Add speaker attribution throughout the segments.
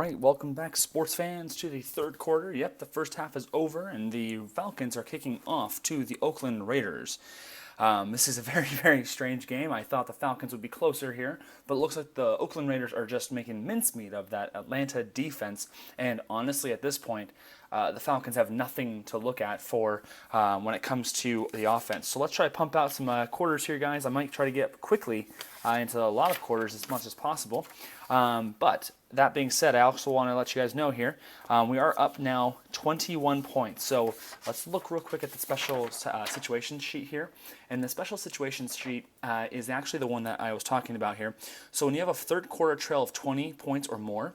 Speaker 1: right, welcome back, sports fans, to the third quarter. Yep, the first half is over, and the Falcons are kicking off to the Oakland Raiders. This is a very, very strange game. I thought the Falcons would be closer here, but it looks like the Oakland Raiders are just making mincemeat of that Atlanta defense. And honestly, at this point, the Falcons have nothing to look at for when it comes to the offense. So let's try to pump out some quarters here, guys. I might try to get quickly into a lot of quarters as much as possible. But that being said, I also want to let you guys know here, we are up now 21 points. So let's look real quick at the special situation sheet here. And the special situations sheet is actually the one that I was talking about here. So when you have a third quarter trail of 20 points or more,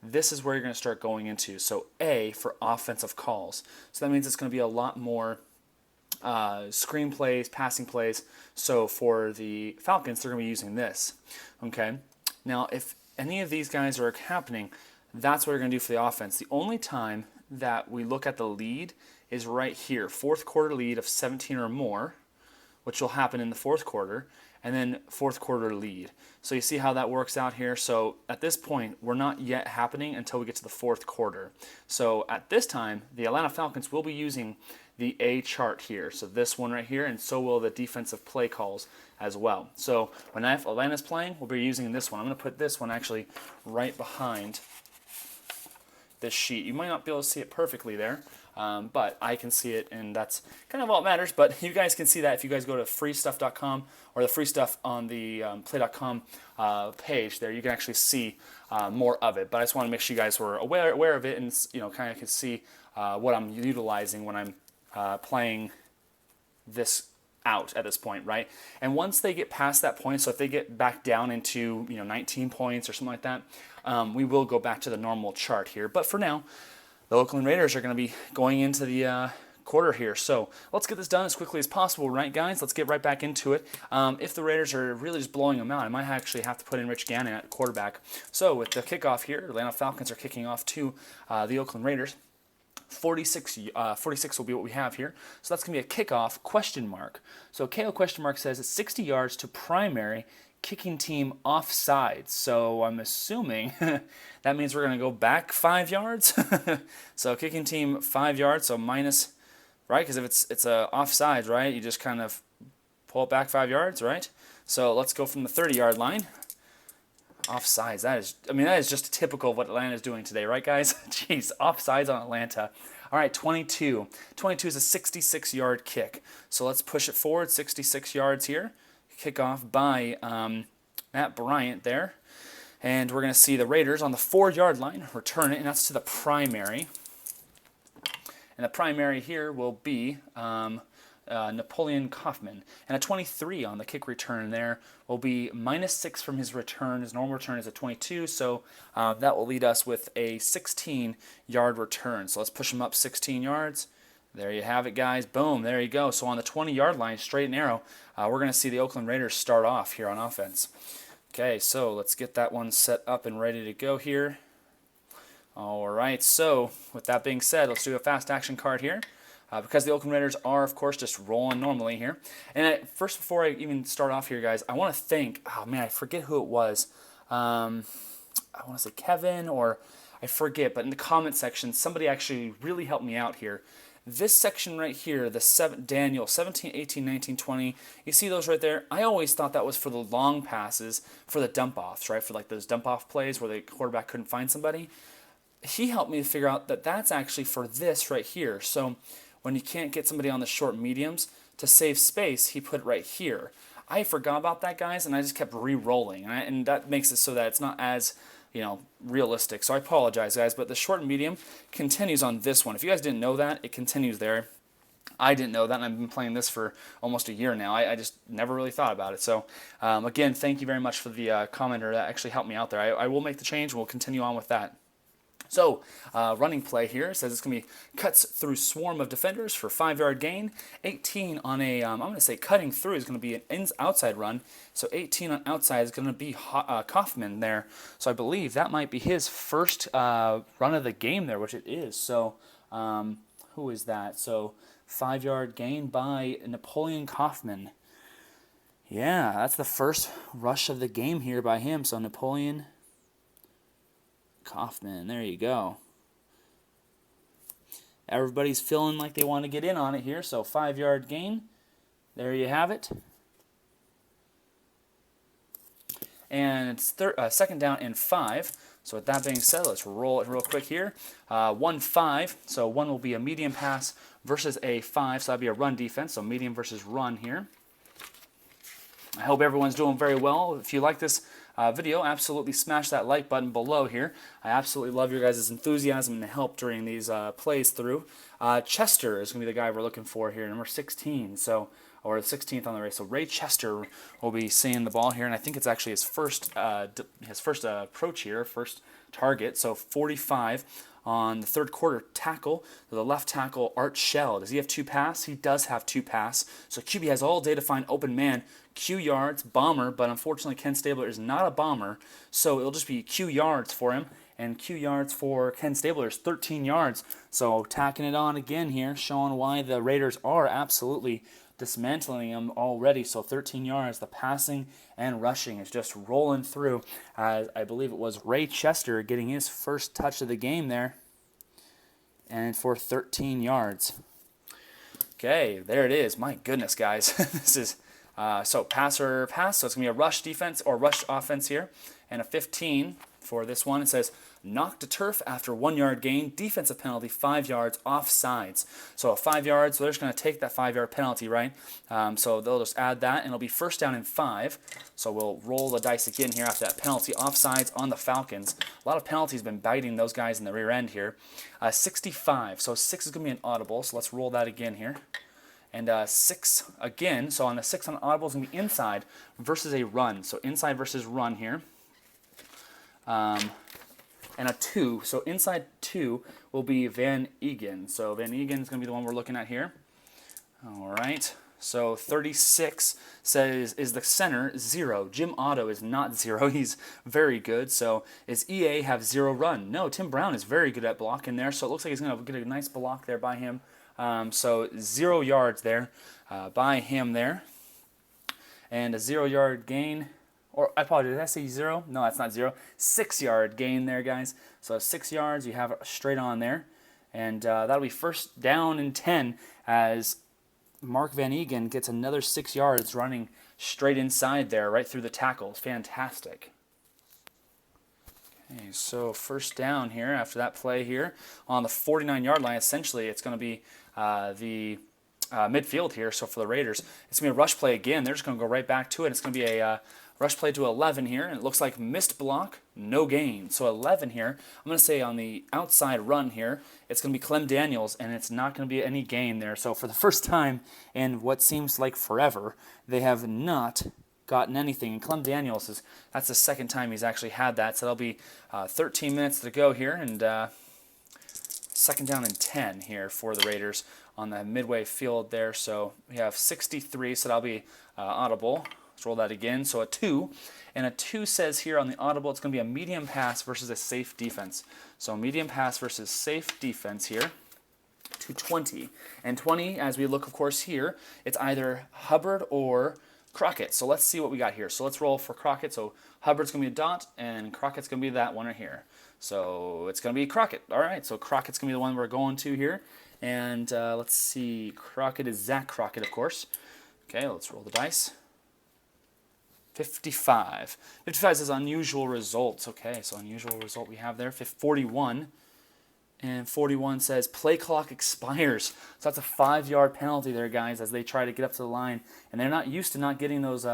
Speaker 1: this is where you're going to start going into. So A, for offensive calls. So that means it's going to be a lot more screen plays, passing plays. So for the Falcons, they're going to be using this. Okay. Now, if any of these guys are happening, that's what we're going to do for the offense. The only time that we look at the lead is right here, fourth quarter lead of 17 or more, which will happen in the fourth quarter, and then fourth quarter lead. So you see how that works out here. So at this point, we're not yet happening until we get to the fourth quarter. So at this time, the Atlanta Falcons will be using the A chart here. So this one right here, and so will the defensive play calls as well. So when Atlanta's playing, we'll be using this one. I'm going to put this one actually right behind this sheet. You might not be able to see it perfectly there, but I can see it, and that's kind of all that matters. But you guys can see that if you guys go to freestuff.com or the free stuff on the play.com page there, you can actually see more of it. But I just want to make sure you guys were aware of it, and kind of can see what I'm utilizing when I'm playing this out at this point, right? And once they get past that point, so if they get back down into 19 points or something like that, we will go back to the normal chart here. But for now, the Oakland Raiders are going to be going into the quarter here. So let's get this done as quickly as possible, right, guys? Let's get right back into it. If the Raiders are really just blowing them out, I might actually have to put in Rich Gannon at quarterback. So with the kickoff here, the Atlanta Falcons are kicking off to the Oakland Raiders. 46 will be what we have here. So that's going to be a kickoff question mark. So KO question mark says it's 60 yards to primary, kicking team offside. So I'm assuming that means we're going to go back 5 yards. So kicking team 5 yards, so minus, right? Because if it's a offside, right, you just kind of pull it back 5 yards, right? So let's go from the 30-yard line. Offsides, that is just typical of what Atlanta is doing today, right, guys? Jeez, offsides on Atlanta. All right, 22. 22 is a 66-yard kick. So let's push it forward, 66 yards here. Kick off by Matt Bryant there. And we're going to see the Raiders on the 4-yard line return it, and that's to the primary. And the primary here will be Napoleon Kaufman. And a 23 on the kick return there will be -6 from his return. His normal return is a 22, so that will lead us with a 16-yard return. So let's push him up 16 yards. There you have it, guys. Boom, there you go. So on the 20-yard line, straight and arrow, we're going to see the Oakland Raiders start off here on offense. Okay, so let's get that one set up and ready to go here. All right, so with that being said, let's do a fast action card here. Because the Oakland Raiders are, of course, just rolling normally here. And first, before I even start off here, guys, I want to thank, I forget who it was. I want to say Kevin, or I forget, but in the comment section, somebody actually really helped me out here. This section right here, Daniel, 17, 18, 19, 20, you see those right there? I always thought that was for the long passes, for the dump-offs, right? For like those dump-off plays where the quarterback couldn't find somebody. He helped me to figure out that that's actually for this right here. So when you can't get somebody on the short mediums, to save space, he put it right here. I forgot about that, guys, and I just kept re-rolling, and that makes it so that it's not as realistic. So I apologize, guys, but the short and medium continues on this one. If you guys didn't know that, it continues there. I didn't know that, and I've been playing this for almost a year now. I just never really thought about it. So, again, thank you very much for the commenter. That actually helped me out there. I will make the change, and we'll continue on with that. So, running play here says it's going to be cuts through swarm of defenders for 5-yard gain. 18 on a, I'm going to say cutting through is going to be an outside run. So 18 on outside is going to be Kaufman there. So I believe that might be his first run of the game there, which it is. So who is that? So 5-yard gain by Napoleon Kaufman. Yeah, that's the first rush of the game here by him. So Napoleon Kaufman, there you go. Everybody's feeling like they want to get in on it here, so 5-yard gain. There you have it. And it's second down and 5. So with that being said, let's roll it real quick here. 1-5, so 1 will be a medium pass versus a 5, so that'd be a run defense, so medium versus run here. I hope everyone's doing very well. If you like this video, absolutely smash that like button below here. I absolutely love your guys' enthusiasm and help during these plays through. Chester is going to be the guy we're looking for here, number 16, so, or the 16th on the race. So Ray Chester will be seeing the ball here, and I think it's actually his first approach here, first target. So 45 on the third quarter tackle. The left tackle, Art Shell. Does he have 2 pass? He does have 2 pass. So QB has all day to find open man. Q yards, bomber, but unfortunately Ken Stabler is not a bomber, so it'll just be Q yards for him, and Q yards for Ken Stabler is 13 yards. So tacking it on again here, showing why the Raiders are absolutely dismantling them already. So 13 yards, the passing and rushing is just rolling through. I believe it was Ray Chester getting his first touch of the game there, and for 13 yards. Okay, there it is. My goodness, guys. This is... so passer pass, so it's going to be a rush defense or rush offense here. And a 15 for this one. It says, knocked to turf after 1-yard gain, defensive penalty, 5 yards, offsides. So 5 yards, so they're just going to take that 5-yard penalty, right? So they'll just add that, and it'll be first down and 5. So we'll roll the dice again here after that penalty. Offsides on the Falcons. A lot of penalties been biting those guys in the rear end here. 65, so 6 is going to be an audible, so let's roll that again here. And 6 again, so on the 6 on audible is going to be inside versus a run. So inside versus run here. And a 2, so inside 2 will be Van Egan. So Van Egan is going to be the one we're looking at here. All right, so 36 says, is the center 0? Jim Otto is not 0. He's very good. So is EA have 0 run? No, Tim Brown is very good at blocking there. So it looks like he's going to get a nice block there by him. So 0 yards there by him there. And a 0-yard gain. Or I apologize, did I say 0? No, that's not 0. 6-yard gain there, guys. So 6 yards, you have it straight on there. And that'll be first down and 10 as Mark Van Egan gets another 6 yards running straight inside there, right through the tackles. Fantastic. Okay, so first down here after that play here on the 49-yard line. Essentially, it's going to be the midfield here. So for the Raiders, it's going to be a rush play again. They're just going to go right back to it. It's going to be a rush play to 11 here, and it looks like missed block, no gain. So 11 here. I'm going to say on the outside run here, it's going to be Clem Daniels, and it's not going to be any gain there. So for the first time in what seems like forever, they have not gotten anything. And Clem Daniels, that's the second time he's actually had that. So that'll be 13 minutes to go here, and second down and 10 here for the Raiders on the midway field there. So we have 63, so that'll be audible. Let's roll that again. So a 2, and a 2 says here on the audible it's going to be a medium pass versus a safe defense. So medium pass versus safe defense here to 20. And 20, as we look, of course, here, it's either Hubbard or Crockett. So let's see what we got here. So let's roll for Crockett. So Hubbard's going to be a dot, and Crockett's going to be that one right here. So it's going to be Crockett. All right, so Crockett's going to be the one we're going to here. And let's see, Crockett is Zach Crockett, of course. Okay, let's roll the dice. 55. 55 says unusual results. Okay, so unusual result we have there. 41. And 41 says play clock expires. So that's a 5-yard penalty there, guys, as they try to get up to the line. And they're not used to not getting those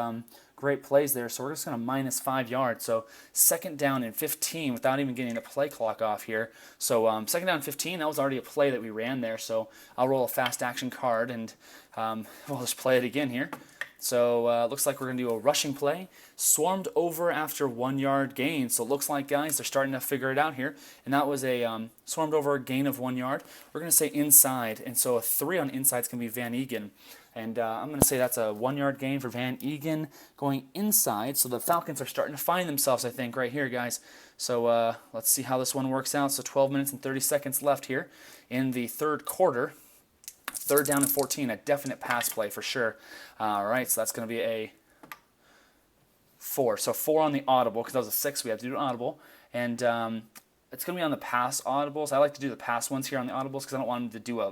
Speaker 1: great plays there, so we're just going to minus 5 yards. So second down and 15 without even getting a play clock off here. So second down and 15, that was already a play that we ran there. So I'll roll a fast action card, and we'll just play it again here. So looks like we're going to do a rushing play. Swarmed over after 1-yard gain. So it looks like, guys, they're starting to figure it out here. And that was a swarmed over gain of 1 yard. We're going to say inside. And so a 3 on inside is going to be Van Egan. And I'm going to say that's a 1-yard gain for Van Egan going inside. So the Falcons are starting to find themselves, I think, right here, guys. So let's see how this one works out. So 12 minutes and 30 seconds left here in the third quarter. Third down and 14, a definite pass play for sure. All right, so that's going to be a 4. So 4 on the audible, because that was a 6. We have to do an audible. And it's going to be on the pass audibles. I like to do the pass ones here on the audibles because I don't want them to do a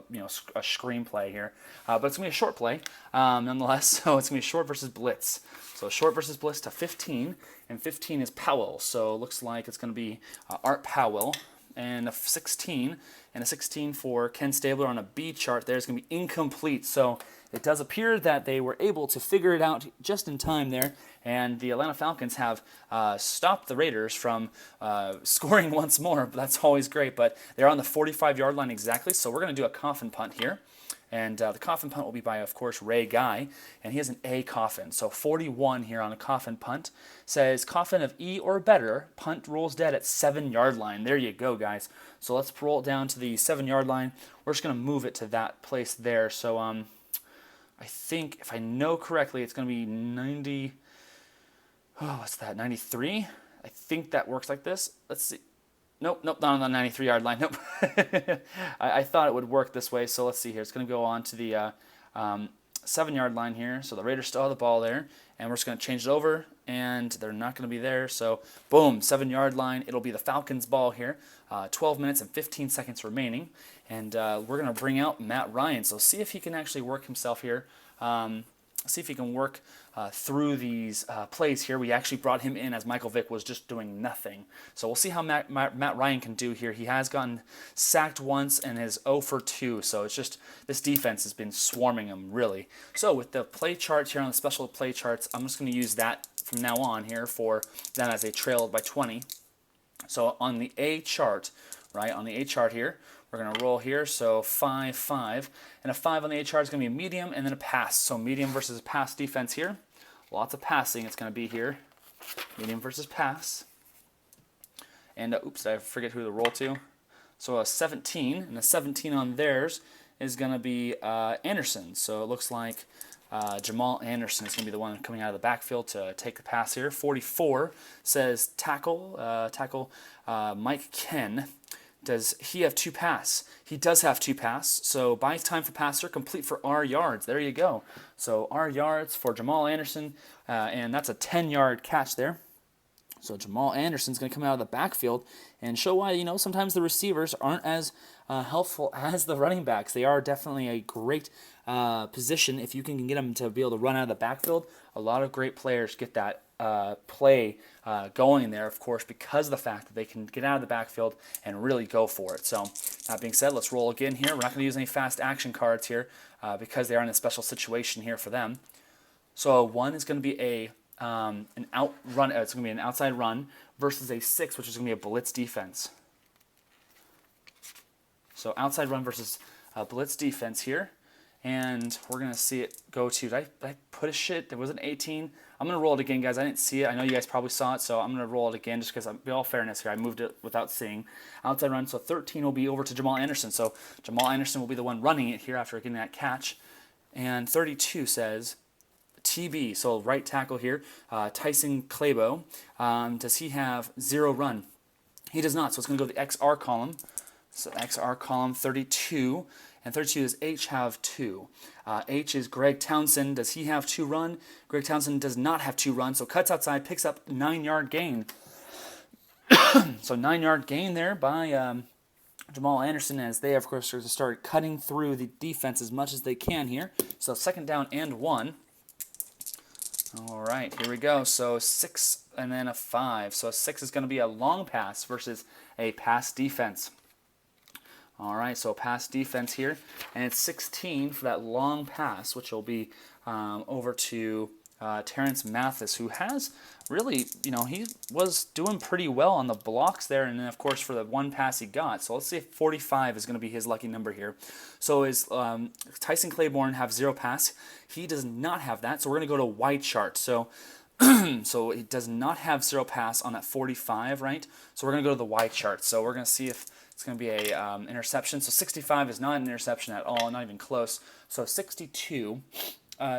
Speaker 1: a screenplay here. But it's going to be a short play nonetheless. So it's going to be short versus blitz. So short versus blitz to 15, and 15 is Powell. So it looks like it's going to be Art Powell, and a 16, and a 16 for Ken Stabler on a B chart there is going to be incomplete. So it does appear that they were able to figure it out just in time there, and the Atlanta Falcons have stopped the Raiders from scoring once more. That's always great, but they're on the 45-yard line exactly, so we're going to do a coffin punt here. And the coffin punt will be by, of course, Ray Guy, and he has an A coffin. So 41 here on a coffin punt. Says, coffin of E or better, punt rolls dead at 7-yard line. There you go, guys. So let's roll it down to the 7-yard line. We're just going to move it to that place there. So I think, if I know correctly, it's going to be 90... Oh, what's that, 93? I think that works like this. Let's see. Nope, not on the 93-yard line. Nope. I thought it would work this way, so let's see here. It's going to go on to the 7-yard line here. So the Raiders still have the ball there, and we're just going to change it over, and they're not going to be there. So, boom, 7-yard line. It'll be the Falcons' ball here. 12 minutes and 15 seconds remaining, and we're going to bring out Matt Ryan. So see if he can actually work himself here. See if he can work through these plays here. We actually brought him in as Michael Vick was just doing nothing. So we'll see how Matt Ryan can do here. He has gotten sacked once and is 0 for 2. So it's just, this defense has been swarming him, really. So with the play charts here on the special play charts, I'm just going to use that from now on here for them as they trailed by 20. So on the A chart, right, on the A chart here, we're going to roll here, so 5, 5. And a 5 on the A chart is going to be a medium and then a pass. So medium versus pass defense here. Lots of passing it's going to be here. Medium versus pass. And, oops, did I forget who to roll to? So a 17, and a 17 on theirs is going to be Anderson. So it looks like Jamal Anderson is going to be the one coming out of the backfield to take the pass here. 44 says tackle Mike Ken. Does he have 2 pass? He does have 2 pass. So buys time for passer, complete for R yards. There you go. So R yards for Jamal Anderson, and that's a 10-yard catch there. So Jamal Anderson's going to come out of the backfield and show why, sometimes the receivers aren't as helpful as the running backs. They are definitely a great position if you can get them to be able to run out of the backfield. A lot of great players get that play going there, of course, because of the fact that they can get out of the backfield and really go for it. So that being said, let's roll again here. We're not going to use any fast action cards here because they are in a special situation here for them. So 1 is going to be an out run. It's going to be an outside run versus a 6, which is going to be a blitz defense. So outside run versus blitz defense here. And we're going to see it go to, did I put a shit? There was an 18. I'm going to roll it again, guys. I didn't see it. I know you guys probably saw it, so I'm going to roll it again just because, in all fairness here, I moved it without seeing. Outside run, so 13 will be over to Jamal Anderson. So Jamal Anderson will be the one running it here after getting that catch. And 32 says TB, so right tackle here, Tyson Clabo. Does he have 0 run? He does not, so it's going to go to the XR column. So XR column 32. And 32 does H have 2. H is Greg Townsend. Does he have 2 run? Greg Townsend does not have 2 run, so cuts outside, picks up 9-yard gain. So 9-yard gain there by Jamal Anderson as they, of course, are to start cutting through the defense as much as they can here. So 2nd down and 1. All right, here we go. So 6 and then a 5. So a 6 is going to be a long pass versus a pass defense. All right, so pass defense here, and it's 16 for that long pass, which will be over to Terrence Mathis, who has really, he was doing pretty well on the blocks there, and then, of course, for the one pass he got. So let's see if 45 is going to be his lucky number here. So is Tyson Claiborne have 0 pass? He does not have that, so we're going to go to wide chart. So so it does not have 0 pass on that 45, right? So we're going to go to the wide chart. So we're going to see if it's going to be a interception. So 65 is not an interception at all, not even close. So 62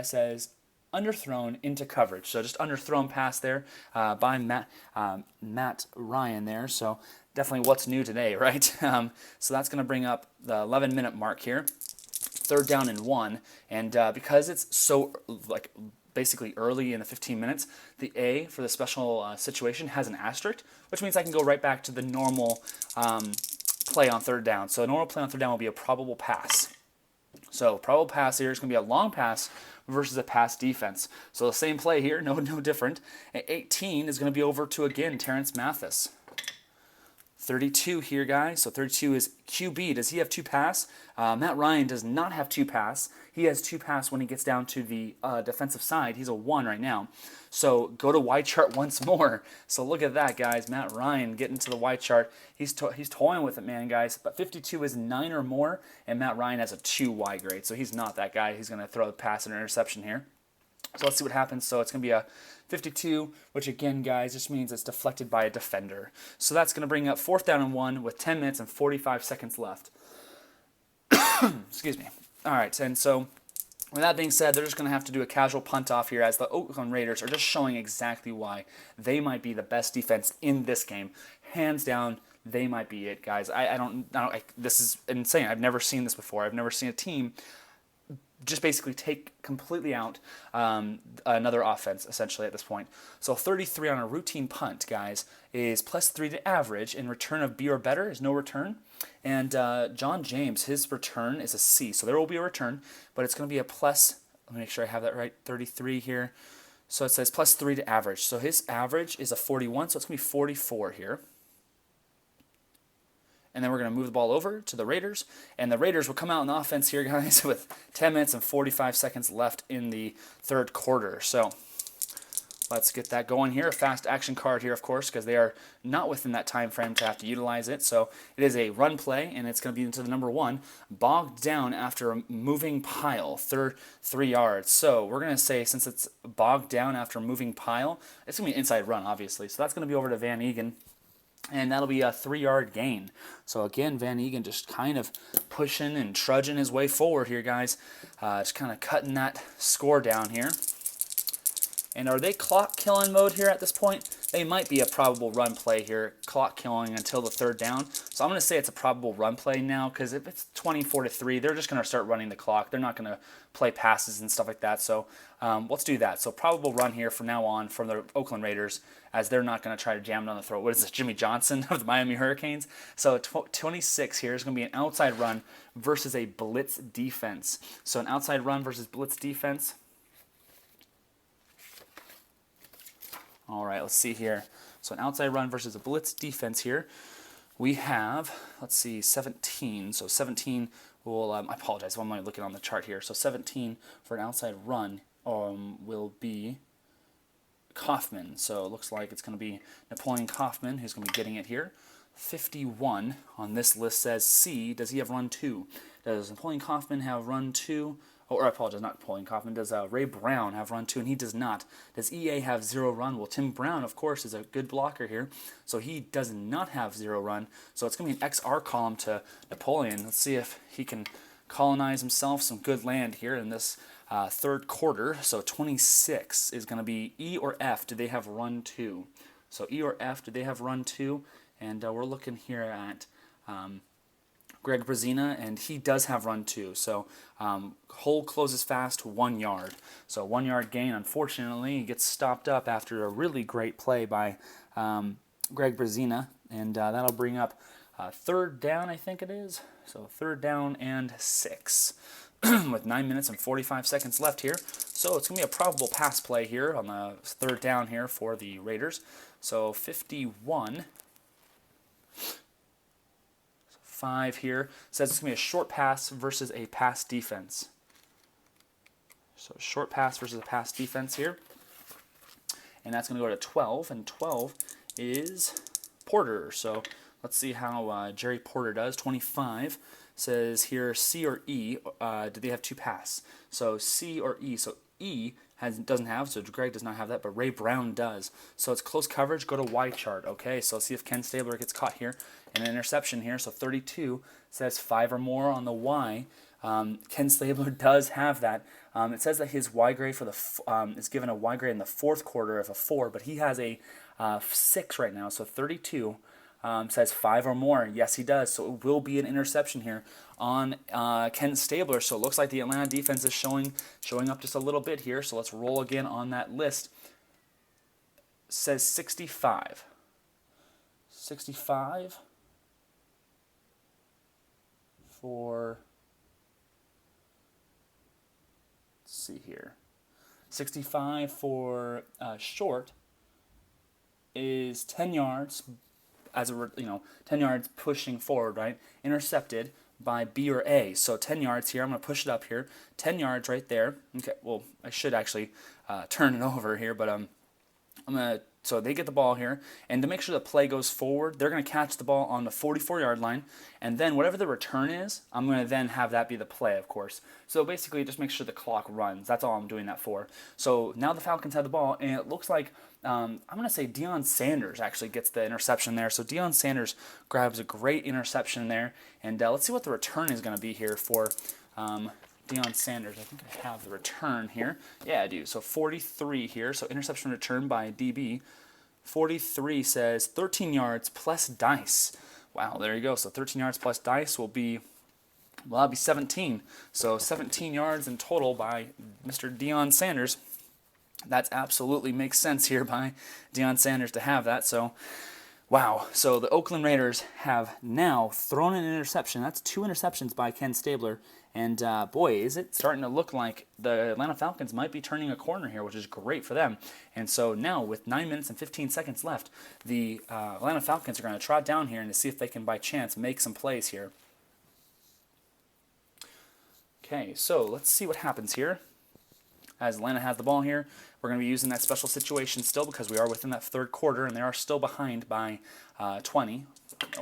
Speaker 1: says underthrown into coverage. So just underthrown pass there by Matt Ryan there. So definitely what's new today, right? So that's going to bring up the 11-minute mark here. 3rd down and 1, and because it's so basically early in the 15 minutes, the A for the special situation has an asterisk, which means I can go right back to the normal play on third down. So a normal play on third down will be a probable pass. So probable pass here is going to be a long pass versus a pass defense. So the same play here, no different. At 18 is going to be over to, again, Terrence Mathis. 32 here, guys. So 32 is QB. Does he have 2 pass? Matt Ryan does not have 2 pass. He has 2 pass when he gets down to the defensive side. He's a 1 right now. So go to Y chart once more. So look at that, guys. Matt Ryan getting to the Y chart. He's toying with it, man, guys. But 52 is 9 or more, and Matt Ryan has a 2 Y grade. So he's not that guy. He's going to throw the pass and interception here. So let's see what happens. So it's going to be a 52, which again, guys, just means it's deflected by a defender. So that's going to bring up 4th down and 1 with 10 minutes and 45 seconds left. Excuse me. All right, and so with that being said, they're just going to have to do a casual punt off here as the Oakland Raiders are just showing exactly why they might be the best defense in this game. Hands down, they might be it, guys. This is insane. I've never seen this before. I've never seen a team just basically take completely out another offense, essentially, at this point. So 33 on a routine punt, guys, is +3 to average, and return of B or better is no return. And John James, his return is a C, so there will be a return, but it's going to be a plus, let me make sure I have that right, 33 here. So it says +3 to average. So his average is a 41, so it's going to be 44 here. And then we're going to move the ball over to the Raiders. And the Raiders will come out on offense here, guys, with 10 minutes and 45 seconds left in the third quarter. So let's get that going here. A fast action card here, of course, because they are not within that time frame to have to utilize it. So it is a run play, and it's going to be into the number 1. Bogged down after a moving pile, 3 yards. So we're going to say, since it's bogged down after a moving pile, it's going to be an inside run, obviously. So that's going to be over to Van Egan. And that'll be a 3-yard gain. So again, Van Egan just kind of pushing and trudging his way forward here, guys. Just kind of cutting that score down here. And are they clock killing mode here at this point? They might be a probable run play here, clock killing until the 3rd down. So I'm going to say it's a probable run play now, because if it's 24-3, they're just going to start running the clock. They're not going to play passes and stuff like that. So let's do that. So probable run here from now on from the Oakland Raiders, as they're not going to try to jam it on the throat. What is this, Jimmy Johnson of the Miami Hurricanes? So 26 here is going to be an outside run versus a blitz defense. So an outside run versus blitz defense. All right, let's see here. So an outside run versus a blitz defense here. We have, let's see, 17. So 17 will, I apologize, I'm only looking on the chart here. So 17 for an outside run will be Kaufman. So it looks like it's going to be Napoleon Kaufman who's going to be getting it here. 51 on this list says C. Does he have run 2? Does Napoleon Kaufman have run 2? Or I apologize, not Napoleon Kaufman. Does Ray Brown have run 2? And he does not. Does EA have 0 run? Well, Tim Brown, of course, is a good blocker here. So he does not have 0 run. So it's going to be an XR column to Napoleon. Let's see if he can colonize himself some good land here in this third quarter. So 26 is going to be E or F. Do they have run 2? So E or F, do they have run 2? And we're looking here at Greg Brazina, and he does have run 2. So hole closes fast, 1 yard. So 1 yard gain. Unfortunately, he gets stopped up after a really great play by Greg Brazina, and that'll bring up 3rd down, I think it is. So 3rd down and 6 with 9 minutes and 45 seconds left here. So it's going to be a probable pass play here on the 3rd down here for the Raiders. So 51. 5 here says it's going to be a short pass versus a pass defense. So short pass versus a pass defense here. And that's going to go to 12, and 12 is Porter. So let's see how Jerry Porter does. 25 says here C or E. Do they have 2 pass? So C or E. So E doesn't have, so Greg does not have that, but Ray Brown does. So it's close coverage, go to Y chart. Okay, so let's see if Ken Stabler gets caught here. And an interception here, so 32 says 5 or more on the Y. Ken Stabler does have that. It says that his Y grade for the is given a Y grade in the 4th quarter of a 4, but he has a 6 right now, so 32 Says 5 or more. Yes, he does. So it will be an interception here on Ken Stabler. So it looks like the Atlanta defense is showing up just a little bit here. So let's roll again on that list. Says 65. 65 for, let's see here. 65 for short is 10 yards, as a 10 yards pushing forward, right? Intercepted by B or A. So 10 yards here. I'm going to push it up here. 10 yards right there. Okay, well, I should actually turn it over here, but I'm going to, so they get the ball here, and to make sure the play goes forward, they're going to catch the ball on the 44-yard line, and then whatever the return is, I'm going to then have that be the play, of course. So basically, just make sure the clock runs. That's all I'm doing that for. So now the Falcons have the ball, and it looks like, I'm going to say Deion Sanders actually gets the interception there. So Deion Sanders grabs a great interception there, and let's see what the return is going to be here for Deion Sanders. I think I have the return here. Yeah, I do. So 43 here. So interception return by DB. 43 says 13 yards plus dice. Wow, there you go. So 13 yards plus dice will be, well, that'll be 17. So 17 yards in total by Mr. Deion Sanders. That absolutely makes sense here by Deion Sanders to have that. So, wow. So the Oakland Raiders have now thrown an interception. That's 2 interceptions by Ken Stabler. And boy, is it starting to look like the Atlanta Falcons might be turning a corner here, which is great for them. And so now, with 9 minutes and 15 seconds left, the Atlanta Falcons are going to trot down here and to see if they can, by chance, make some plays here. Okay, so let's see what happens here. As Atlanta has the ball here, we're going to be using that special situation still because we are within that third quarter, and they are still behind by 20,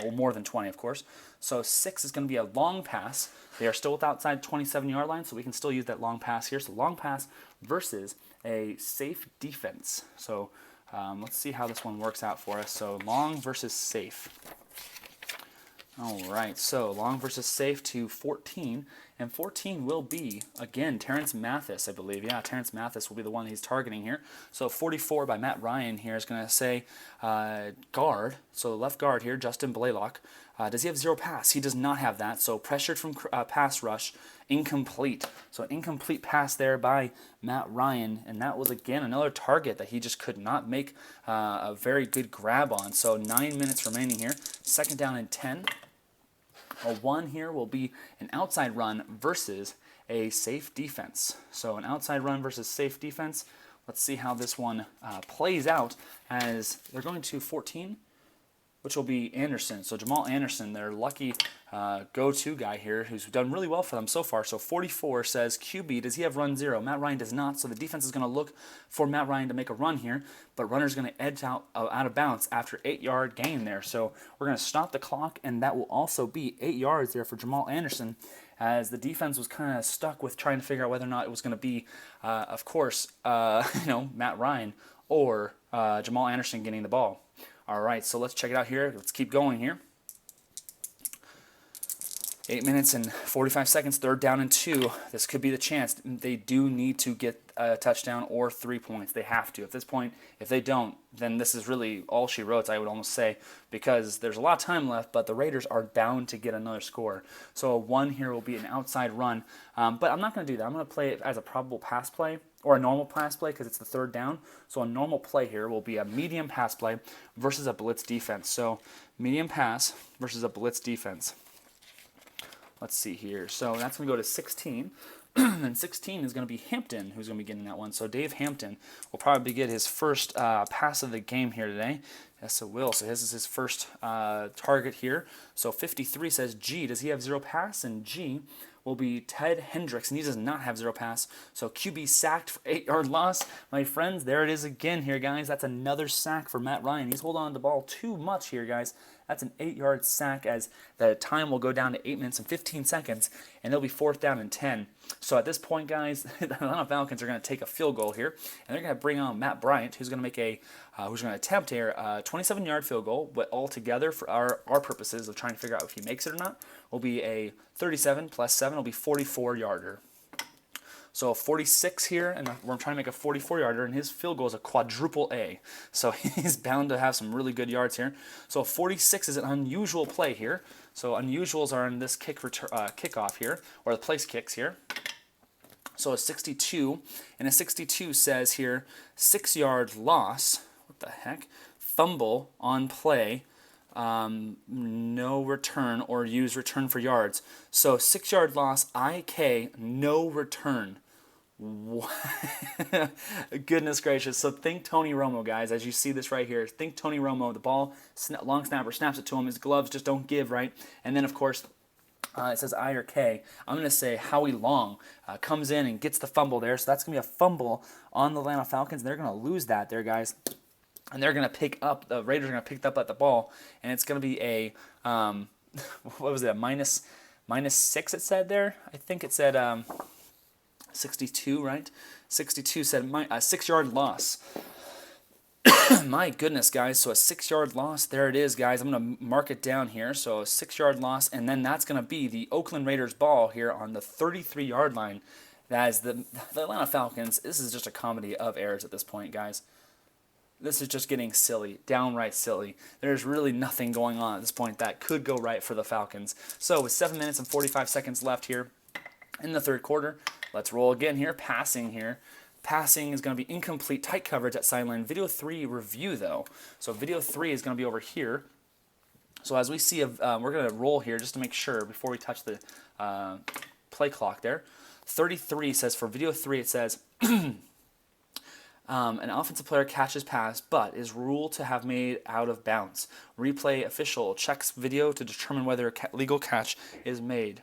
Speaker 1: or more than 20, of course. So 6 is going to be a long pass. They are still outside 27-yard line, so we can still use that long pass here. So long pass versus a safe defense. So let's see how this one works out for us. So long versus safe. All right, so long versus safe to 14, and 14 will be, again, Terrence Mathis, I believe. Yeah, Terrence Mathis will be the one he's targeting here. So 44 by Matt Ryan here is going to say guard, so left guard here, Justin Blaylock. Does he have 0 pass? He does not have that, so pressured from pass rush, incomplete. So an incomplete pass there by Matt Ryan, and that was, again, another target that he just could not make a very good grab on. So 9 minutes remaining here, 2nd down and 10. A 1 here will be an outside run versus a safe defense. So an outside run versus safe defense. Let's see how this one plays out as they're going to 14, which will be Anderson. So Jamal Anderson, their lucky go-to guy here, who's done really well for them so far. So 44 says QB, does he have run 0? Matt Ryan does not, so the defense is going to look for Matt Ryan to make a run here, but runner's going to edge out of bounds after 8-yard gain there. So we're going to stop the clock, and that will also be 8 yards there for Jamal Anderson, as the defense was kind of stuck with trying to figure out whether or not it was going to be, of course, Matt Ryan or Jamal Anderson getting the ball. All right, so let's check it out here. Let's keep going here. 8 minutes and 45 seconds, 3rd down and 2. This could be the chance. They do need to get a touchdown or 3 points. They have to. At this point, if they don't, then this is really all she wrote, I would almost say, because there's a lot of time left, but the Raiders are bound to get another score. So a 1 here will be an outside run, but I'm not going to do that. I'm going to play it as a probable pass play, or a normal pass play because it's the 3rd down. So a normal play here will be a medium pass play versus a blitz defense. So medium pass versus a blitz defense. Let's see here. So that's going to go to 16. And 16 is going to be Hampton who's going to be getting that one. So Dave Hampton will probably get his first pass of the game here today. Yes, it will. So this is his first target here. So 53 says G. Does he have 0 pass? And G will be Ted Hendricks, and he does not have 0 pass. So QB sacked for 8-yard loss. My friends, there it is again here, guys. That's another sack for Matt Ryan. He's holding on to the ball too much here, guys. That's an 8-yard sack as the time will go down to 8 minutes and 15 seconds, and it'll be 4th down and 10. So at this point, guys, the Atlanta Falcons are going to take a field goal here, and they're going to bring on Matt Bryant, who's going to attempt a 27-yard field goal, but altogether, for our purposes of trying to figure out if he makes it or not, will be a 37 plus 7 will be 44-yarder. So 46 here, and we're trying to make a 44-yarder, and his field goal is a quadruple A. So he's bound to have some really good yards here. So 46 is an unusual play here. So unusuals are in this kickoff here, or the place kicks here. So a 62, and a 62 says here, 6-yard loss. What the heck? Fumble on play. No return or use return for yards. So 6-yard loss, IK, no return. Goodness gracious. So think Tony Romo, guys, as you see this right here. Think Tony Romo, the ball, long snapper snaps it to him. His gloves just don't give, right? And then, of course, it says I or K. I'm going to say Howie Long comes in and gets the fumble there. So that's going to be a fumble on the Atlanta Falcons. They're going to lose that there, guys. And they're going to pick up, the Raiders are going to pick up at the ball, and it's going to be a, what was it, a minus 6 it said there? I think it said 62, right? 62 said a 6-yard loss. My goodness, guys, so a 6-yard loss, there it is, guys. I'm going to mark it down here. So a 6-yard loss, and then that's going to be the Oakland Raiders ball here on the 33-yard line. That is the Atlanta Falcons. This is just a comedy of errors at this point, guys. This is just getting silly, downright silly. There's really nothing going on at this point that could go right for the Falcons. So with 7 minutes and 45 seconds left here in the third quarter, let's roll again here. Passing here. Passing is going to be incomplete, tight coverage at sideline. Video 3 review, though. So video 3 is going to be over here. So as we see, we're going to roll here just to make sure before we touch the play clock there. 33 says, for video 3, it says... an offensive player catches pass, but is ruled to have made out of bounds. Replay official checks video to determine whether a legal catch is made.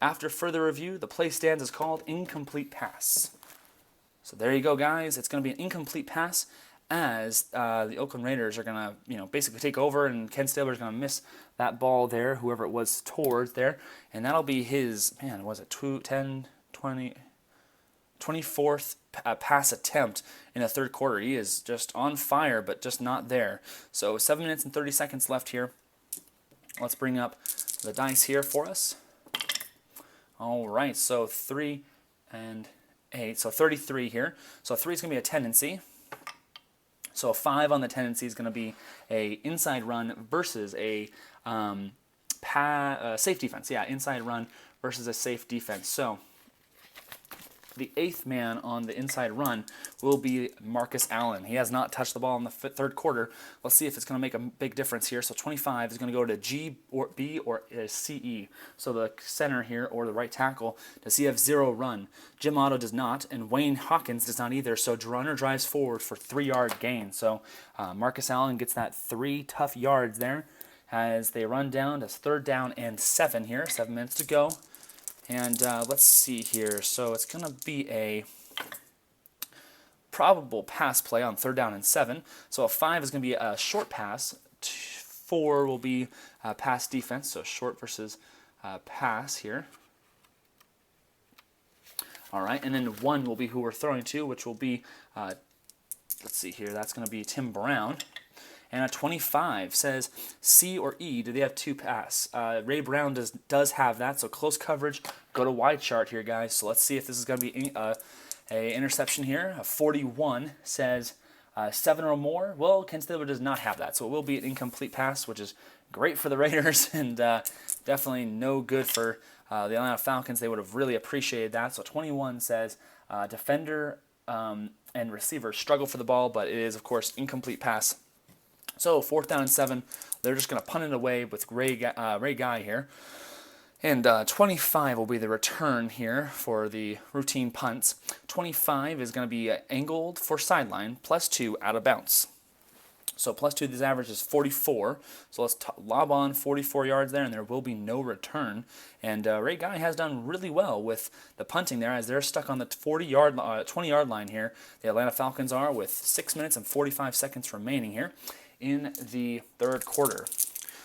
Speaker 1: After further review, the play stands as called incomplete pass. So there you go, guys. It's going to be an incomplete pass as the Oakland Raiders are going to, basically take over, and Ken Stabler's going to miss that ball there, whoever it was towards there, and that'll be his, 24th pass attempt in the third quarter. He is just on fire, but just not there. So 7 minutes and 30 seconds left here. Let's bring up the dice here for us. All right, so 3 and 8, so 33 here. So 3 is going to be a tendency. So a 5 on the tendency is going to be a inside run versus a safe defense. Yeah, inside run versus a safe defense. So the 8th man on the inside run will be Marcus Allen. He has not touched the ball in the third quarter. Let's see if it's going to make a big difference here. So 25 is going to go to G or B or CE. So the center here, or the right tackle, does he have 0 run? Jim Otto does not, and Wayne Hawkins does not either. So runner drives forward for 3-yard gain. So Marcus Allen gets that 3 tough yards there as they run down to 3rd down and 7 here. 7 minutes to go. And let's see here. So it's going to be a probable pass play on 3rd down and 7. So a 5 is going to be a short pass. 4 will be pass defense, so short versus pass here. All right, and then 1 will be who we're throwing to, which will be, let's see here, that's going to be Tim Brown. And a 25 says C or E. Do they have 2 pass? Ray Brown does have that, so close coverage. Go to wide chart here, guys. So let's see if this is going to be a interception here. A 41 says 7 or more. Well, Ken Stabler does not have that, so it will be an incomplete pass, which is great for the Raiders and definitely no good for the Atlanta Falcons. They would have really appreciated that. So 21 says defender and receiver struggle for the ball, but it is, of course, incomplete pass. So 4th down and 7, they're just going to punt it away with Ray Guy here. And 25 will be the return here for the routine punts. 25 is going to be angled for sideline, +2 out of bounds. So +2, this average is 44. So let's lob on 44 yards there, and there will be no return. And Ray Guy has done really well with the punting there, as they're stuck on the 20-yard line here. The Atlanta Falcons are, with 6 minutes and 45 seconds remaining here in the third quarter.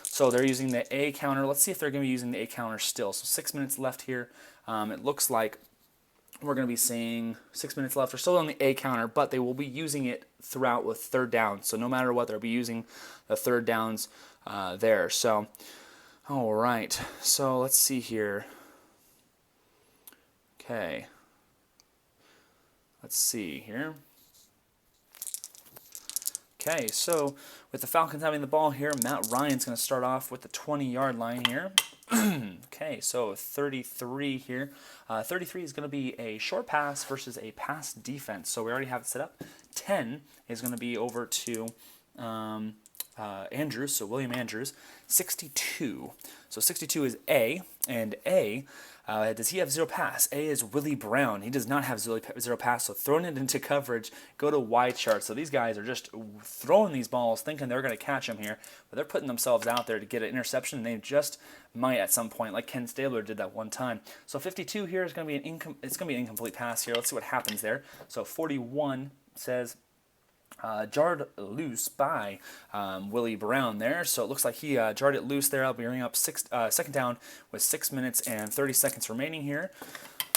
Speaker 1: So they're using the A counter. Let's see if they're going to be using the A counter still. So 6 minutes left here. It looks like we're going to be seeing 6 minutes left. They're still on the A counter, but they will be using it throughout with 3rd down. So no matter what, they'll be using the 3rd downs there. So, all right. So let's see here. Okay. Let's see here. Okay, so with the Falcons having the ball here, Matt Ryan's going to start off with the 20-yard line here. Okay, so 33 here. 33 is going to be a short pass versus a pass defense. So we already have it set up. 10 is going to be over to Andrews, so William Andrews. 62. So 62 is A, and A, does he have zero pass? A is Willie Brown. He does not have zero pass, so throwing it into coverage, go to wide chart. So these guys are just throwing these balls, thinking they're going to catch them here, but they're putting themselves out there to get an interception, and they just might at some point, like Ken Stabler did that one time. So 52 here is going to be an incomplete pass here. Let's see what happens there. So 41 says jarred loose by Willie Brown there. So it looks like he jarred it loose there. I'll be bringing up second down with 6 minutes and 30 seconds remaining here.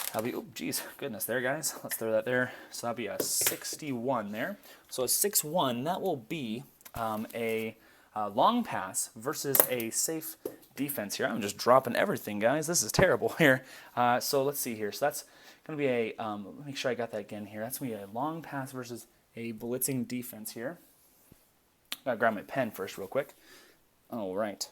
Speaker 1: That'll be, oh, geez, goodness there, guys. Let's throw that there. So that'll be a 61 there. So a 6-1, that will be a long pass versus a safe defense here. I'm just dropping everything, guys. This is terrible here. So let's see here. So that's going to be a, make sure I got that again here. That's going to be a long pass versus a blitzing defense here. Gotta grab my pen first real quick. All right.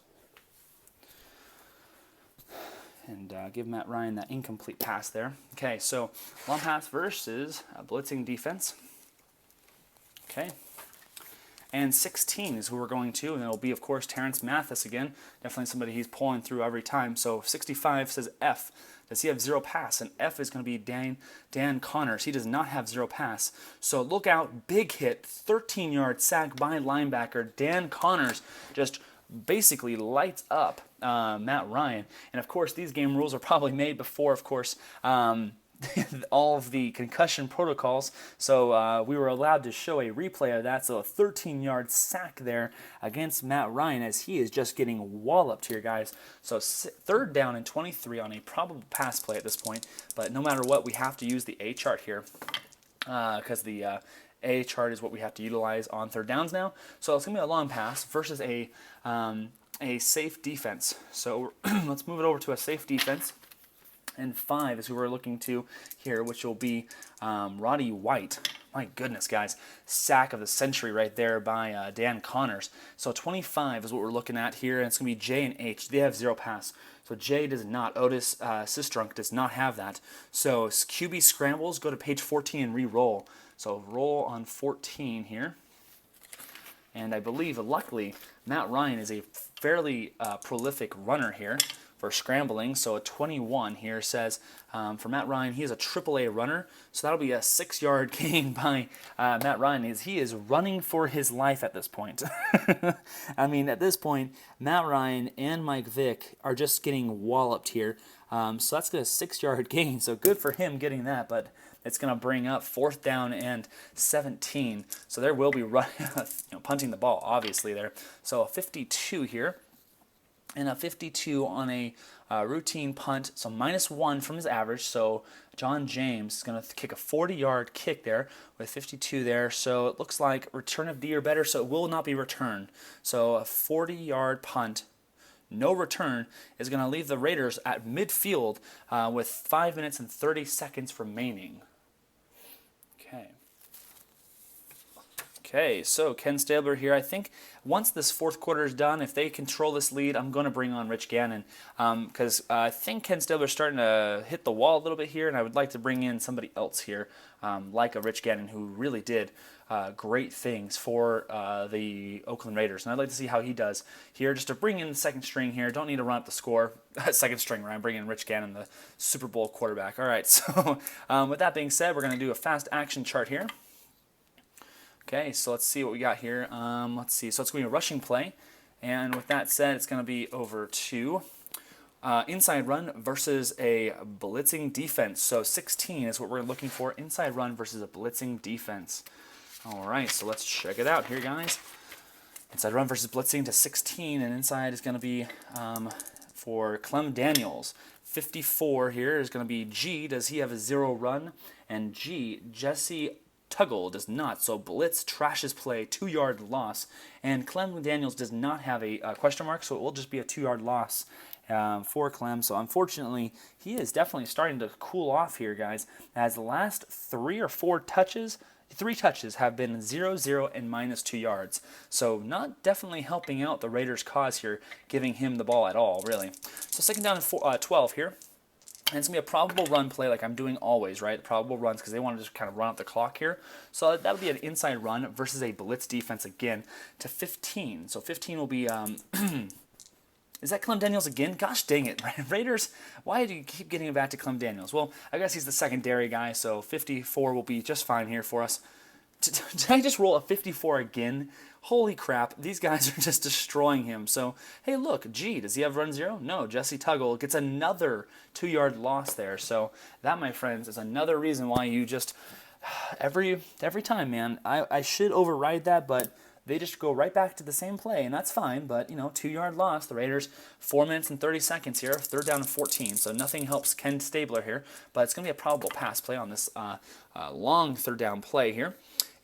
Speaker 1: And give Matt Ryan that incomplete pass there. Okay, so long pass versus a blitzing defense. Okay. And 16 is who we're going to, and it'll be, of course, Terrence Mathis again. Definitely somebody he's pulling through every time. So 65 says F. Does he have zero pass? And F is going to be Dan Connors. He does not have zero pass. So look out, big hit, 13-yard sack by linebacker. Dan Connors just basically lights up Matt Ryan. And, of course, these game rules are probably made before, of course, all of the concussion protocols, so we were allowed to show a replay of that. So a 13-yard sack there against Matt Ryan as he is just getting walloped here, guys. So third down and 23 on a probable pass play at this point, but no matter what, we have to use the A chart here because the A chart is what we have to utilize on third downs now. So it's going to be a long pass versus a safe defense. So let's move it over to a safe defense. And 5 is who we're looking to here, which will be Roddy White. My goodness, guys. Sack of the century right there by Dan Connors. So 25 is what we're looking at here, and it's going to be J and H. They have zero pass. So J does not. Otis Sistrunk does not have that. So QB scrambles, go to page 14 and re-roll. So roll on 14 here. And I believe, luckily, Matt Ryan is a fairly prolific runner here for scrambling. So a 21 here says for Matt Ryan, he is a AAA runner. So that'll be a 6-yard gain by Matt Ryan. He is running for his life at this point. I mean, at this point, Matt Ryan and Mike Vick are just getting walloped here. So that's a 6-yard gain. So good for him getting that, but it's going to bring up 4th down and 17. So there will be punting the ball, obviously, there. So a 52 here. And a 52 on a routine punt, so -1 from his average. So John James is going to kick a 40-yard kick there with 52 there. So it looks like return of D or better, so it will not be returned. So a 40-yard punt, no return, is going to leave the Raiders at midfield with 5 minutes and 30 seconds remaining. Okay, so Ken Stabler here. I think once this fourth quarter is done, if they control this lead, I'm going to bring on Rich Gannon because I think Ken Stabler is starting to hit the wall a little bit here, and I would like to bring in somebody else here, like a Rich Gannon, who really did great things for the Oakland Raiders. And I'd like to see how he does here, just to bring in the second string here. Don't need to run up the score. Second string, right? I'm bringing in Rich Gannon, the Super Bowl quarterback. All right, so with that being said, we're going to do a fast action chart here. Okay, so let's see what we got here. Let's see. So it's going to be a rushing play. And with that said, it's going to be over to inside run versus a blitzing defense. So 16 is what we're looking for. Inside run versus a blitzing defense. All right, so let's check it out here, guys. Inside run versus blitzing to 16. And inside is going to be for Clem Daniels. 54 here is going to be G. Does he have a 0 run? And G, Jesse Tuggle does not, so blitz trashes play, 2-yard loss, and Clem Daniels does not have a question mark, so it will just be a 2-yard loss. for Clem. So unfortunately, he is definitely starting to cool off here, guys, as the last 3 touches have been 0, 0, and -2 yards. So not definitely helping out the Raiders' cause here, giving him the ball at all, really. So second down and 12 here. And it's going to be a probable run play like I'm doing always, right? The probable runs because they want to just kind of run out the clock here. So that would be an inside run versus a blitz defense again to 15. So 15 will be... Is that Clem Daniels again? Gosh dang it, Raiders, why do you keep getting it back to Clem Daniels? Well, I guess he's the secondary guy, so 54 will be just fine here for us. Did I just roll a 54 again? Holy crap, these guys are just destroying him. So, hey, look, gee, does he have run 0? No, Jesse Tuggle gets another 2-yard loss there. So that, my friends, is another reason why you just, every time, man, I should override that, but they just go right back to the same play, and that's fine, but, 2-yard loss. The Raiders, 4 minutes and 30 seconds here, third down and 14, so nothing helps Ken Stabler here, but it's going to be a probable pass play on this long third down play here.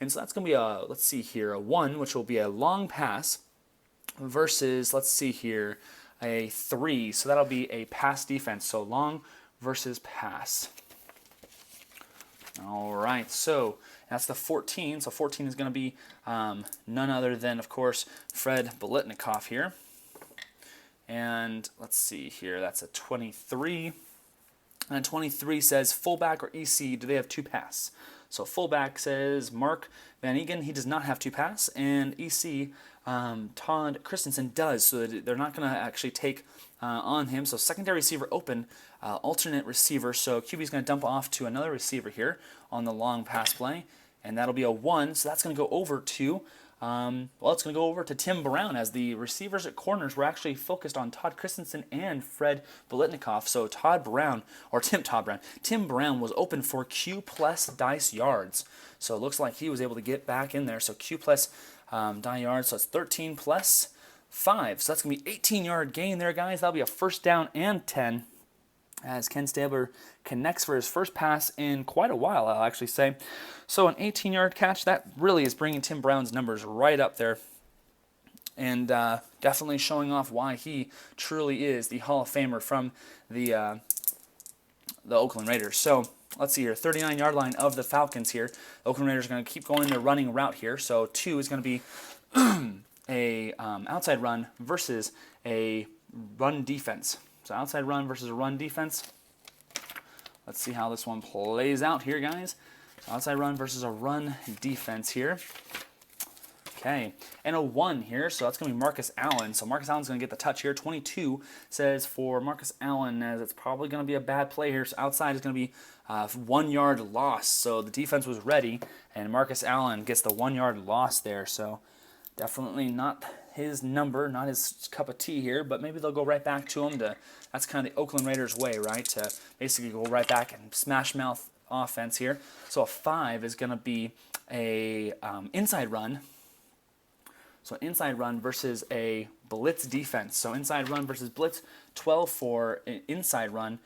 Speaker 1: And so that's going to be let's see here, a 1, which will be a long pass versus, let's see here, a 3. So that'll be a pass defense. So long versus pass. All right, so that's the 14. So 14 is going to be none other than, of course, Fred Biletnikoff here. And let's see here, that's a 23. And a 23 says fullback or EC, do they have 2 pass? So fullback says Mark Van Egan, he does not have 2 pass, and EC Todd Christensen does, so they're not going to actually take on him. So secondary receiver open, alternate receiver, so QB is going to dump off to another receiver here on the long pass play, and that'll be a 1, so that's going to go over to it's going to go over to Tim Brown, as the receivers at corners were actually focused on Todd Christensen and Fred Biletnikoff. So Tim Brown was open for Q plus dice yards. So it looks like he was able to get back in there. So Q plus die yards, so it's 13 plus 5. So that's going to be 18-yard gain there, guys. That'll be a first down and 10. As Ken Stabler connects for his first pass in quite a while, I'll actually say. So an 18-yard catch, that really is bringing Tim Brown's numbers right up there. And definitely showing off why he truly is the Hall of Famer from the Oakland Raiders. So let's see here, 39-yard line of the Falcons here. The Oakland Raiders are going to keep going their running route here. So 2 is going to be a outside run versus a run defense. So outside run versus a run defense. Let's see how this one plays out here, guys. So outside run versus a run defense here. Okay, and a 1 here, so that's going to be Marcus Allen. So Marcus Allen's going to get the touch here. 22 says for Marcus Allen, as it's probably going to be a bad play here. So outside is going to be 1-yard loss. So the defense was ready, and Marcus Allen gets the 1-yard loss there. So definitely not his number, not his cup of tea here, but maybe they'll go right back to him. That's kind of the Oakland Raiders way, right? To basically go right back and smash mouth offense here. So a 5 is going to be a inside run. So inside run versus a blitz defense. So inside run versus blitz. 12 for an inside run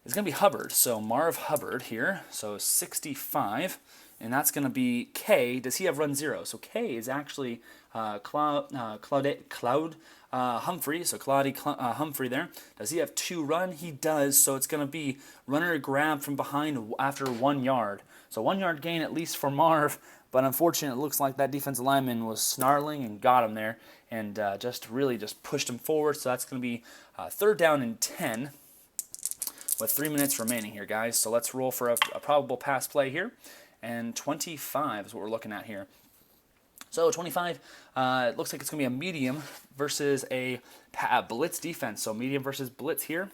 Speaker 1: is going to be Hubbard. So Marv Hubbard here. So 65. And that's going to be K. Does he have run 0? So K is actually Cloud Humphrey. So Claudie Humphrey there. Does he have 2 run? He does. So it's going to be runner grab from behind after 1 yard. So 1 yard gain at least for Marv. But unfortunately, it looks like that defensive lineman was snarling and got him there. And just pushed him forward. So that's going to be third down and 10 with 3 minutes remaining here, guys. So let's roll for a probable pass play here. And 25 is what we're looking at here. So 25, it looks like it's going to be a medium versus a blitz defense. So medium versus blitz here.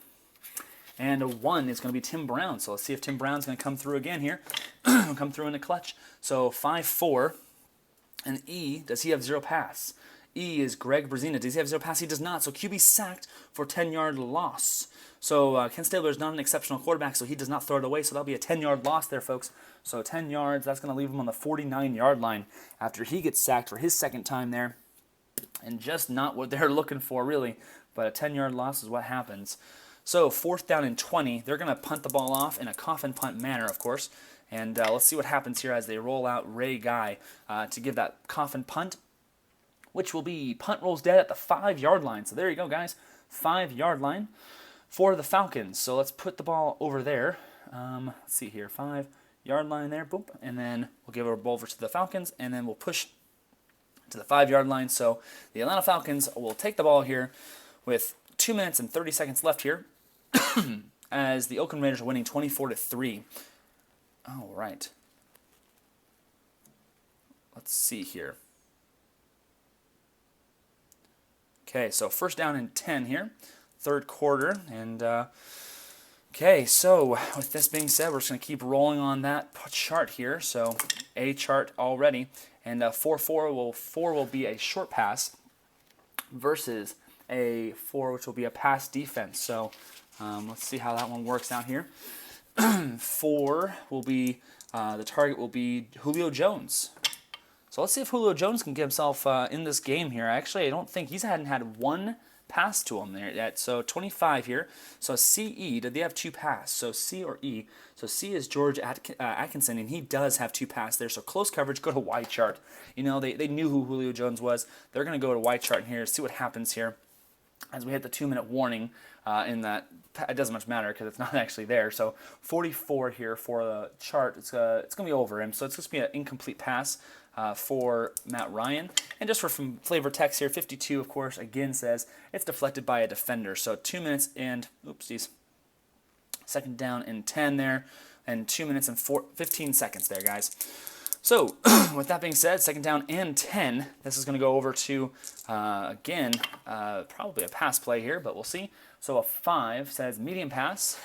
Speaker 1: And a 1 is going to be Tim Brown. So let's see if Tim Brown's going to come through again here. Come through in the clutch. So 5-4. And E, does he have 0 pass? E is Greg Brazina. Does he have 0 pass? He does not. So QB sacked for 10-yard loss. So Ken Stabler is not an exceptional quarterback, so he does not throw it away. So that'll be a 10-yard loss there, folks. So 10 yards, that's going to leave him on the 49-yard line after he gets sacked for his second time there. And just not what they're looking for, really. But a 10-yard loss is what happens. So 4th down and 20. They're going to punt the ball off in a coffin punt manner, of course. And let's see what happens here as they roll out Ray Guy to give that coffin punt, which will be punt rolls dead at the 5-yard line. So there you go, guys. 5-yard line for the Falcons. So let's put the ball over there. Let's see here, 5-yard line there, boom, and then we'll give a ball over to the Falcons, and then we'll push to the 5-yard line. So the Atlanta Falcons will take the ball here with 2 minutes and 30 seconds left here, as the Oakland Raiders are winning 24-3. All right. Let's see here. Okay, so first down and 10 here, third quarter, and okay, so with this being said, we're just going to keep rolling on that chart here. So a chart already, and 4 will be a short pass versus a 4, which will be a pass defense. So let's see how that one works out here. 4 will be, the target will be Julio Jones. So let's see if Julio Jones can get himself in this game here. Actually, I don't think he hadn't had one pass to him there yet. So 25 here. So CE, did they have 2 pass? So C or E. So C is George Atkinson, and he does have 2 pass there. So close coverage, go to Y chart. You know, they knew who Julio Jones was. They're going to go to Y chart here, see what happens here. As we hit the 2-minute warning in that, it doesn't much matter because it's not actually there. So 44 here for the chart. It's going to be over him. So it's just going to be an incomplete pass for Matt Ryan. And just for some flavor text here, 52, of course, again says it's deflected by a defender. So 2 minutes and, oopsies, second down and 10 there, and 2 minutes and 15 seconds there, guys. So with that being said, second down and 10, this is going to go over to, again, probably a pass play here, but we'll see. So a 5 says medium pass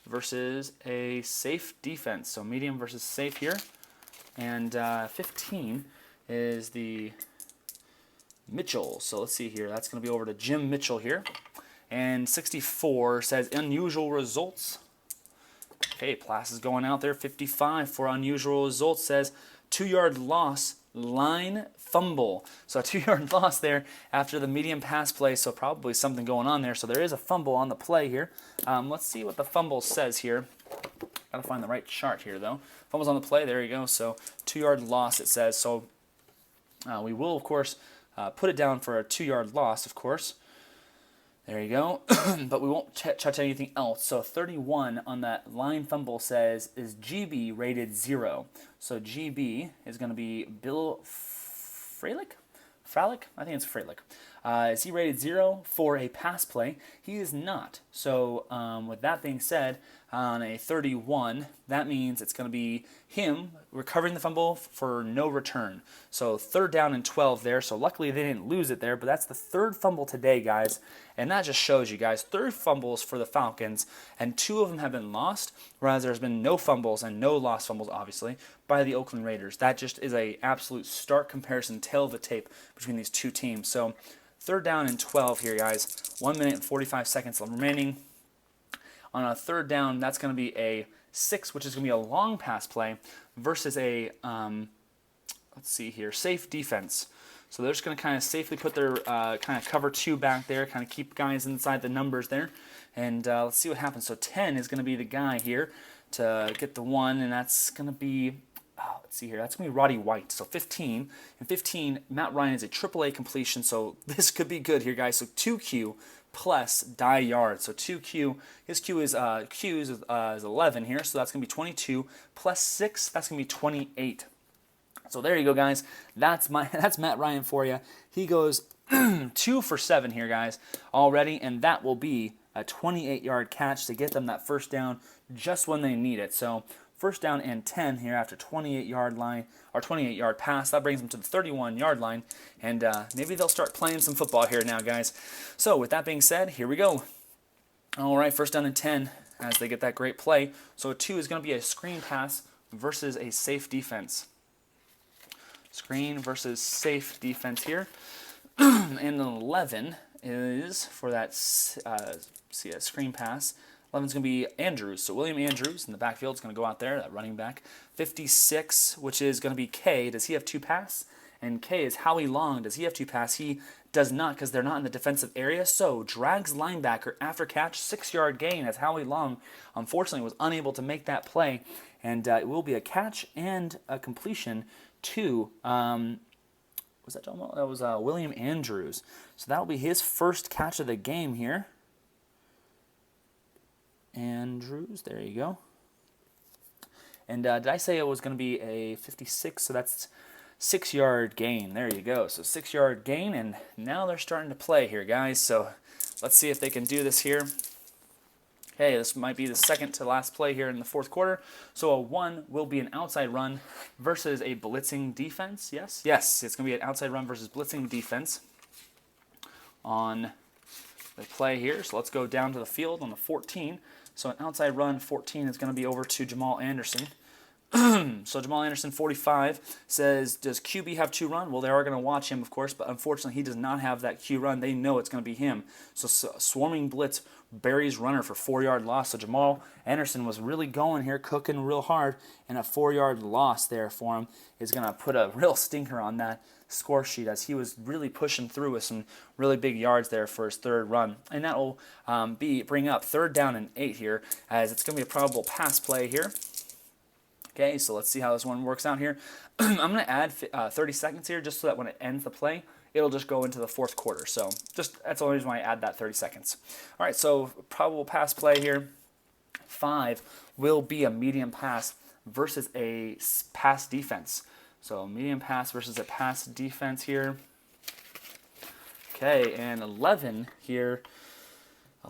Speaker 1: versus a safe defense. So medium versus safe here. And 15 is the Mitchell. So let's see here. That's going to be over to Jim Mitchell here. And 64 says unusual results. Okay, pass is going out there. 55 for unusual results says 2-yard loss, line fumble. So a 2-yard loss there after the medium pass play. So probably something going on there. So there is a fumble on the play here. Let's see what the fumble says here. Gotta find the right chart here though. Fumbles on the play, there you go. So 2-yard loss it says. So we will of course put it down for a 2-yard loss, of course. There you go. But we won't touch anything else. So 31 on that line fumble says is GB rated 0. So GB is going to be Bill Fralick? I think it's Fralick. Is he rated 0 for a pass play? He is not. So with that being said, on a 31, that means it's going to be him recovering the fumble for no return. So third down and 12 there. So luckily they didn't lose it there, but that's the third fumble today, guys. And that just shows you guys, 3 fumbles for the Falcons, and 2 of them have been lost, whereas there's been no fumbles and no lost fumbles, obviously, by the Oakland Raiders. That just is a absolute stark comparison, tail of the tape between these two teams. So third down and 12 here, guys. 1 minute and 45 seconds remaining. On a third down, that's going to be a 6, which is going to be a long pass play, versus a, let's see here, safe defense. So they're just going to kind of safely put their kind of cover 2 back there, kind of keep guys inside the numbers there. And let's see what happens. So 10 is going to be the guy here to get the 1, and that's going to be, let's see here, that's going to be Roddy White. So 15. And 15, Matt Ryan is a AAA completion, so this could be good here, guys. So 2Q plus die yard. So 2Q, his Q is 11 here, so that's going to be 22 plus 6, that's going to be 28. So there you go, guys. That's Matt Ryan for you. He goes 2 for 7 here, guys, already, and that will be a 28-yard catch to get them that first down just when they need it. So first down and 10 here after 28-yard line or 28-yard pass. That brings them to the 31-yard line, and maybe they'll start playing some football here now, guys. So with that being said, here we go. All right, first down and 10 as they get that great play. So a 2 is going to be a screen pass versus a safe defense. Screen versus safe defense here. And an 11 is for that screen pass. 11 is going to be Andrews. So William Andrews in the backfield is going to go out there, that running back. 56, which is going to be K. Does he have 2 pass? And K is Howie Long. Does he have 2 pass? He does not, because they're not in the defensive area. So drags linebacker after catch, 6-yard gain, as Howie Long unfortunately was unable to make that play. And it will be a catch and a completion to, was Was that Jamal? That was William Andrews. So that'll be his first catch of the game here. Andrews, there you go. And did I say it was going to be a 56? So that's 6-yard gain. There you go. So 6-yard gain, and now they're starting to play here, guys. So let's see if they can do this here. Okay, this might be the second to last play here in the fourth quarter. So a 1 will be an outside run versus a blitzing defense. Yes? Yes, it's going to be an outside run versus blitzing defense on the play here. So let's go down to the field on the 14. So an outside run, 14 is going to be over to Jamal Anderson. So Jamal Anderson, 45, says, does QB have Q run? Well, they are going to watch him, of course, but unfortunately he does not have that Q run. They know it's going to be him. So swarming blitz buries runner for 4-yard loss. So Jamal Anderson was really going here, cooking real hard, and a 4-yard loss there for him is going to put a real stinker on that score sheet, as he was really pushing through with some really big yards there for his third run. And that will bring up 3rd down and 8 here, as it's going to be a probable pass play here. Okay, so let's see how this one works out here. I'm going to add 30 seconds here just so that when it ends the play, it'll just go into the fourth quarter. So that's the only reason why I add that 30 seconds. All right, so probable pass play here. 5 will be a medium pass versus a pass defense. So medium pass versus a pass defense here. Okay, and 11 here.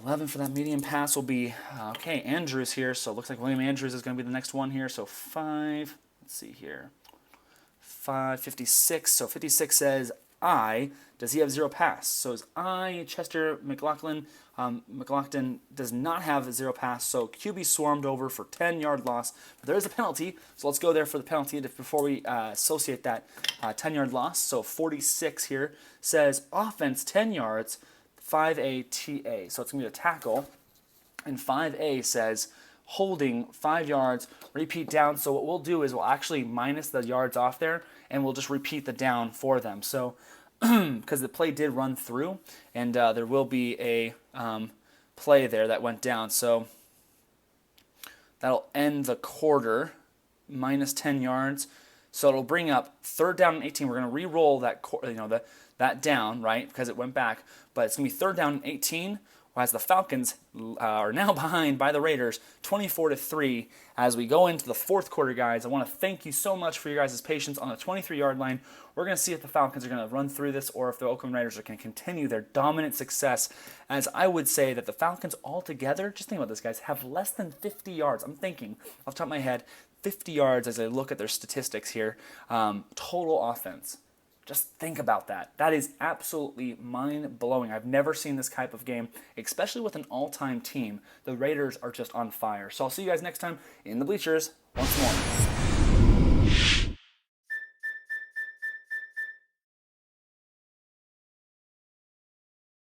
Speaker 1: 11 for that medium pass will be, okay, Andrews here. So it looks like William Andrews is going to be the next one here. So 5, let's see here. 5, 56. So 56 says I. Does he have 0 pass? So is I, Chester McLaughlin. McLaughlin does not have a 0 pass. So QB swarmed over for 10-yard loss. But there is a penalty. So let's go there for the penalty before we associate that 10-yard loss. So 46 here says offense 10 yards. 5A TA, so it's going to be a tackle, and 5A says holding 5 yards, repeat down. So what we'll do is we'll actually minus the yards off there, and we'll just repeat the down for them. So because the play did run through, and there will be a play there that went down, so that'll end the quarter, minus 10 yards. So it'll bring up 3rd down and 18. We're going to re-roll that, that down, right, because it went back. But it's going to be 3rd down and 18, as the Falcons are now behind by the Raiders, 24-3. As we go into the fourth quarter, guys, I want to thank you so much for your guys' patience on the 23-yard line. We're going to see if the Falcons are going to run through this or if the Oakland Raiders are going to continue their dominant success. As I would say that the Falcons altogether, just think about this, guys, have less than 50 yards. I'm thinking off the top of my head, 50 yards as I look at their statistics here, total offense. Just think about that. That is absolutely mind-blowing. I've never seen this type of game, especially with an all-time team. The Raiders are just on fire. So I'll see you guys next time in the bleachers once more.